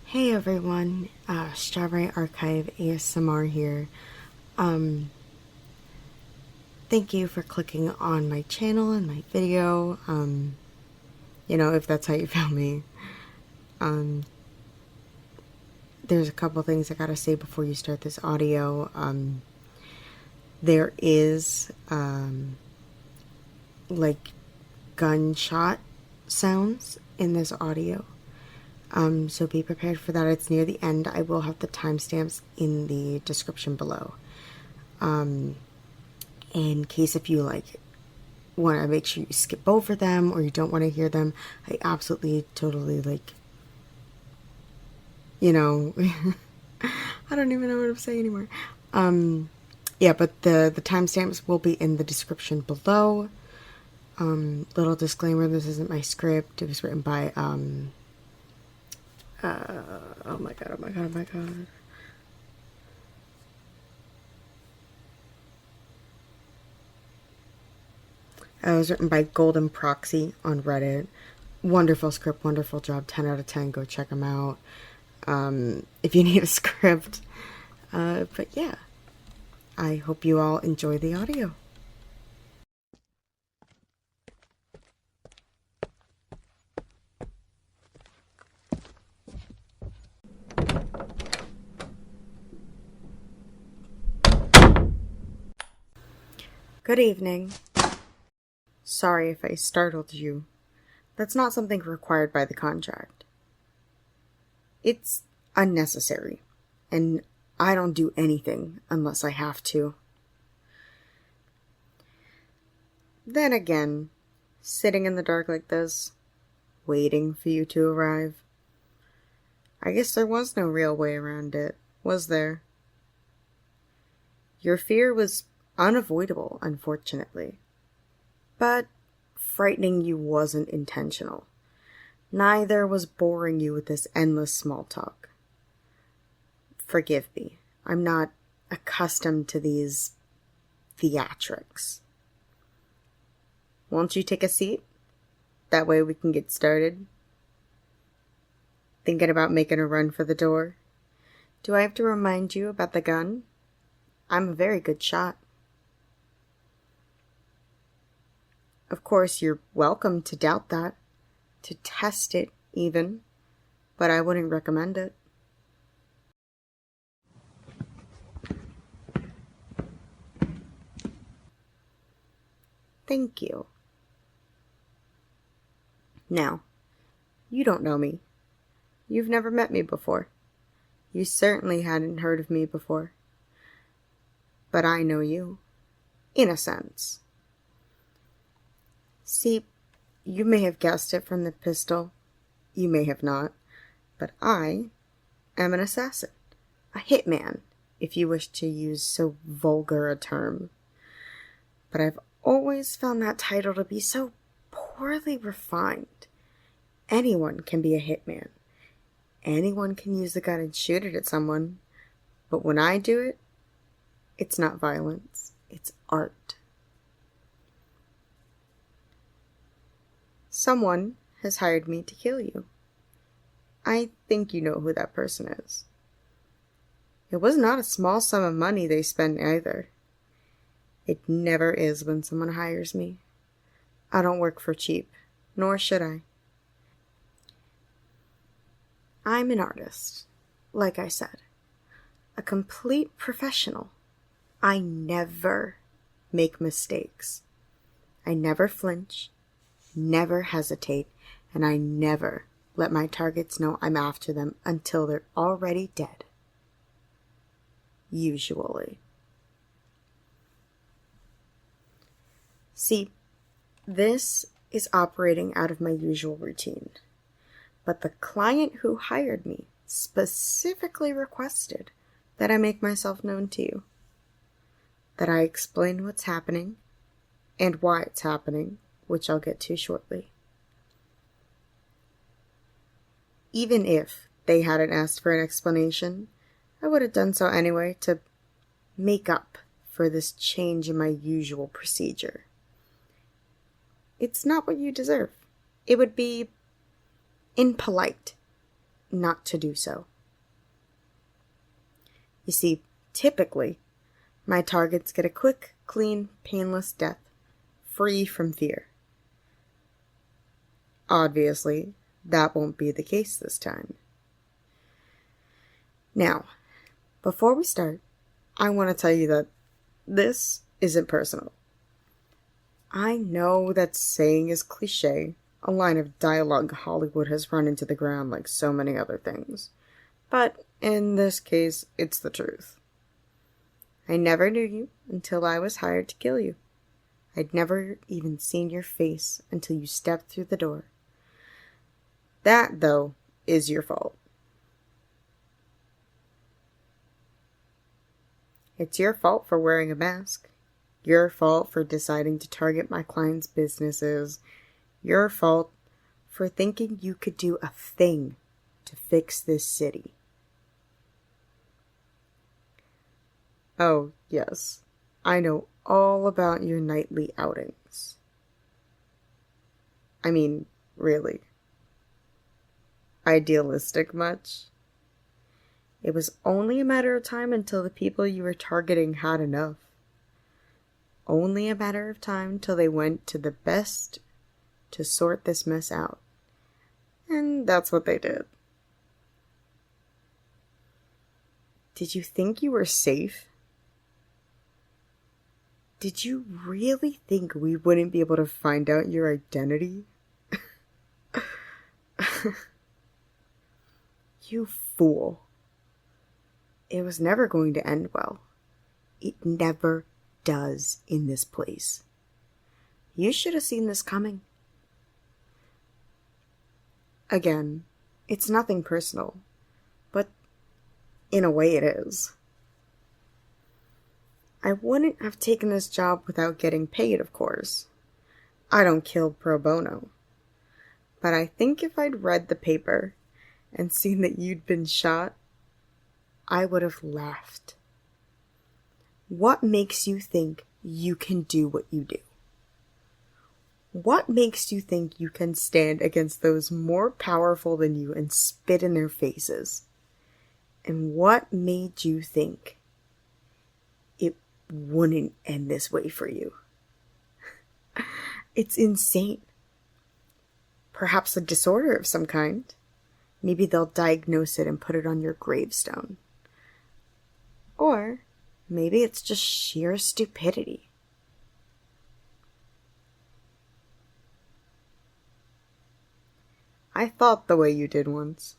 Hey everyone, Strawberry Archive ASMR here. Um, Thank you for clicking on my channel and my video, if that's how you found me. Um, there's a couple things I gotta say before you start this audio. There is, like, gunshot sounds in this audio. So be prepared for that. It's near the end. I will have the timestamps in the description below. In case if you want to make sure you skip over them or you don't want to hear them, I absolutely totally I don't even know what I'm saying anymore. Yeah, but the timestamps will be in the description below. Little disclaimer, this isn't my script. It was written by oh my god. It was written by Golden Proxy on Reddit. Wonderful script, wonderful job, 10 out of 10. Go check them out if you need a script. But yeah, I hope you all enjoy the audio. Good evening. Sorry if I startled you. That's not something required by the contract. It's unnecessary, and I don't do anything unless I have to. Then again, sitting in the dark like this, waiting for you to arrive, I guess there was no real way around it, was there? Your fear was unavoidable, unfortunately. But frightening you wasn't intentional. Neither was boring you with this endless small talk. Forgive me, I'm not accustomed to these theatrics. Won't you take a seat? That way we can get started. Thinking about making a run for the door? Do I have to remind you about the gun? I'm a very good shot. Of course, you're welcome to doubt that, to test it even, but I wouldn't recommend it. Thank you. Now, you don't know me. You've never met me before. You certainly hadn't heard of me before. But I know you, in a sense. See, you may have guessed it from the pistol, you may have not, but I am an assassin, a hitman, if you wish to use so vulgar a term. But I've always found that title to be so poorly refined. Anyone can be a hitman. Anyone can use a gun and shoot it at someone, but when I do it, it's not violence, it's art. Someone has hired me to kill you. I think you know who that person is. It was not a small sum of money they spent either. It never is when someone hires me. I don't work for cheap, nor should I. I'm an artist, like I said. A complete professional. I never make mistakes. I never flinch. Never hesitate, and I never let my targets know I'm after them until they're already dead. Usually. See, this is operating out of my usual routine, but the client who hired me specifically requested that I make myself known to you, that I explain what's happening and why it's happening, which I'll get to shortly. Even if they hadn't asked for an explanation, I would have done so anyway to make up for this change in my usual procedure. It's not what you deserve. It would be impolite not to do so. You see, typically, my targets get a quick, clean, painless death, free from fear. Obviously, that won't be the case this time. Now, before we start, I want to tell you that this isn't personal. I know that saying is cliche, a line of dialogue Hollywood has run into the ground like so many other things. But in this case, it's the truth. I never knew you until I was hired to kill you. I'd never even seen your face until you stepped through the door. That, though, is your fault. It's your fault for wearing a mask. Your fault for deciding to target my clients' businesses. Your fault for thinking you could do a thing to fix this city. Oh, yes, I know all about your nightly outings. I mean, really. Idealistic much? It was only a matter of time until the people you were targeting had enough. Only a matter of time till they went to the best to sort this mess out. And that's what they did. Did you think you were safe? Did you really think we wouldn't be able to find out your identity? You fool. It was never going to end well. It never does in this place. You should have seen this coming. Again, it's nothing personal, but in a way it is. I wouldn't have taken this job without getting paid, of course. I don't kill pro bono. But I think if I'd read the paper and seen that you'd been shot, I would have laughed. What makes you think you can do what you do? What makes you think you can stand against those more powerful than you and spit in their faces? And what made you think it wouldn't end this way for you? It's insane. Perhaps a disorder of some kind. Maybe they'll diagnose it and put it on your gravestone. Or maybe it's just sheer stupidity. I thought the way you did once.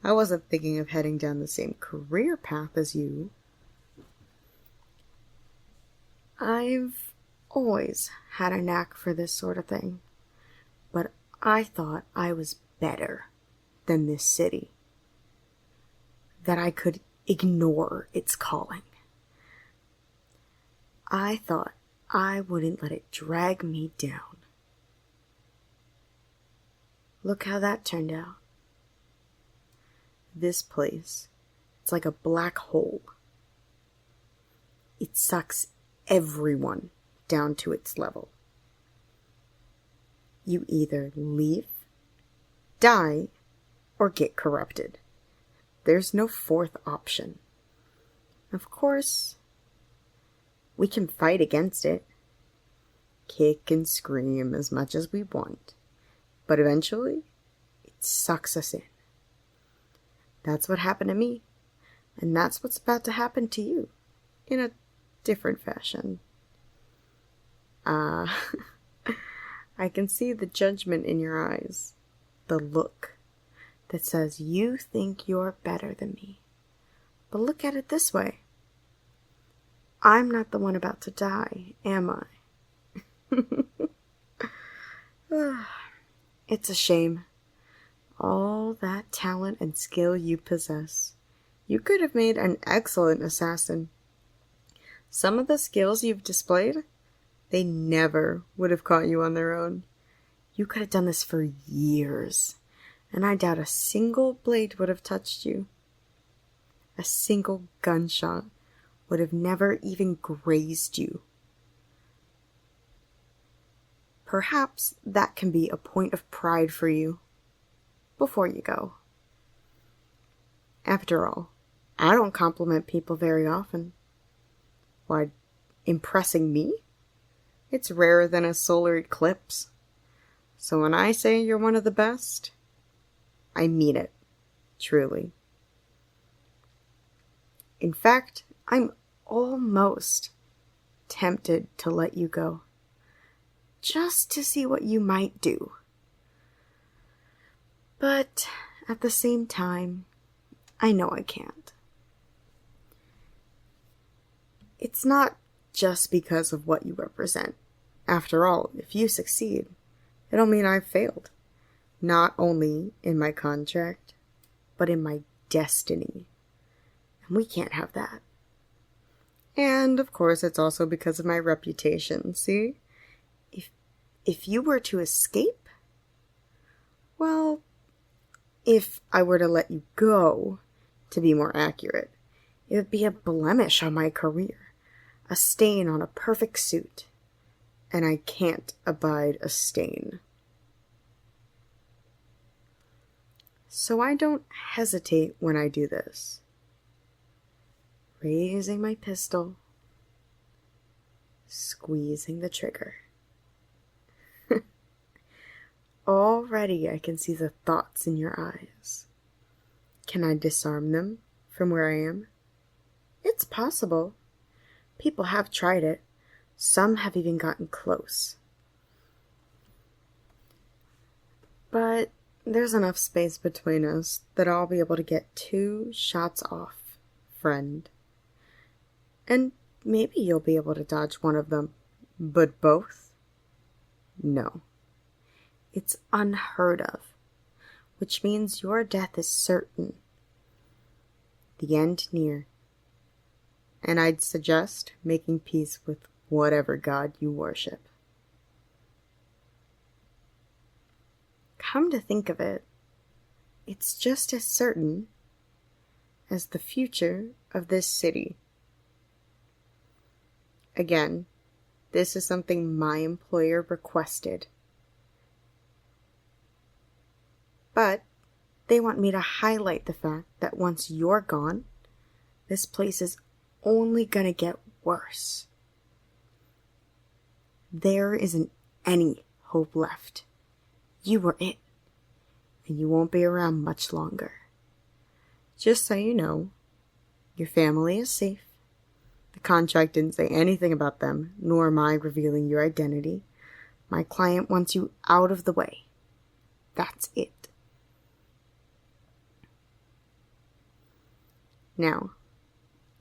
I wasn't thinking of heading down the same career path as you. I've always had a knack for this sort of thing, but I thought I was better than this city. That I could ignore its calling. I thought I wouldn't let it drag me down. Look how that turned out. This place, it's like a black hole. It sucks everyone down to its level. You either leave, die, or get corrupted. There's no fourth option. Of course, we can fight against it. Kick and scream as much as we want. But eventually, it sucks us in. That's what happened to me. And that's what's about to happen to you. In a different fashion. I can see the judgment in your eyes. The look that says you think you're better than me. But look at it this way. I'm not the one about to die, am I? It's a shame. All that talent and skill you possess. You could have made an excellent assassin. Some of the skills you've displayed, they never would have caught you on their own. You could have done this for years, and I doubt a single blade would have touched you. A single gunshot would have never even grazed you. Perhaps that can be a point of pride for you before you go. After all, I don't compliment people very often. Why, impressing me? It's rarer than a solar eclipse. So when I say you're one of the best, I mean it, truly. In fact, I'm almost tempted to let you go, just to see what you might do. But at the same time, I know I can't. It's not just because of what you represent. After all, if you succeed, it'll mean I've failed. Not only in my contract, but in my destiny. And we can't have that. And, of course, it's also because of my reputation, see? If you were to escape, well, if I were to let you go, to be more accurate, it would be a blemish on my career, a stain on a perfect suit, and I can't abide a stain. So I don't hesitate when I do this. Raising my pistol, squeezing the trigger. Already I can see the thoughts in your eyes. Can I disarm them from where I am? It's possible. People have tried it. Some have even gotten close. But there's enough space between us that I'll be able to get 2 shots off, friend. And maybe you'll be able to dodge one of them, but both? No. It's unheard of, which means your death is certain. The end near. And I'd suggest making peace with whatever god you worship. Come to think of it, it's just as certain as the future of this city. Again, this is something my employer requested. But they want me to highlight the fact that once you're gone, this place is only gonna get worse. There isn't any hope left. You were it, and you won't be around much longer. Just so you know, your family is safe. The contract didn't say anything about them, nor am I revealing your identity. My client wants you out of the way. That's it. Now,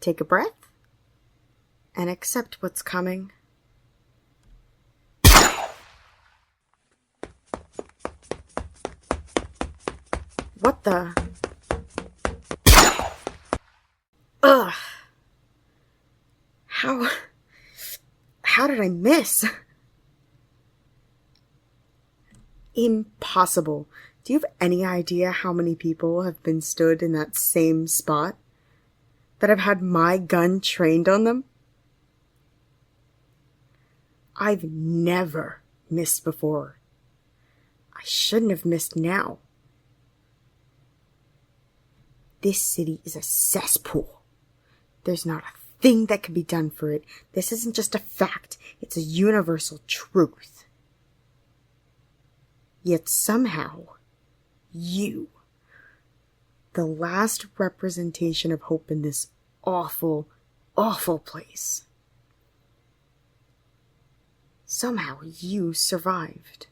take a breath and accept what's coming. What the? Ugh. How did I miss? Impossible. Do you have any idea how many people have been stood in that same spot? That have had my gun trained on them? I've never missed before. I shouldn't have missed now. This city is a cesspool. There's not a thing that can be done for it. This isn't just a fact, it's a universal truth. Yet somehow, you, the last representation of hope in this awful, awful place, somehow you survived.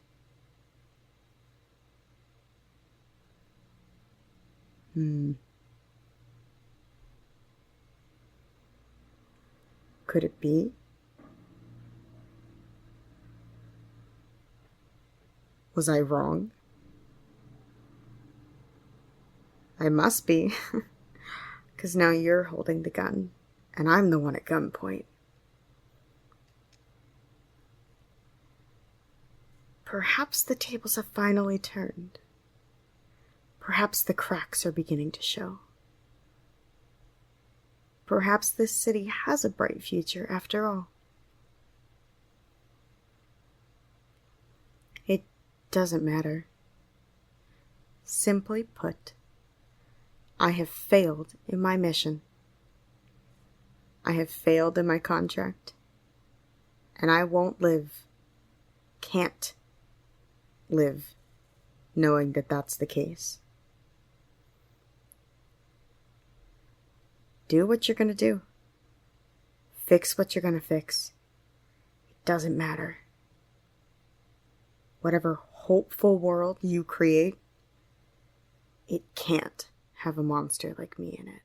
Could it be? Was I wrong? I must be, 'cause now you're holding the gun, and I'm the one at gunpoint. Perhaps the tables have finally turned. Perhaps the cracks are beginning to show. Perhaps this city has a bright future after all. It doesn't matter. Simply put, I have failed in my mission. I have failed in my contract. And I won't live, can't live, knowing that that's the case. Do what you're going to do. Fix what you're going to fix. It doesn't matter. Whatever hopeful world you create, it can't have a monster like me in it.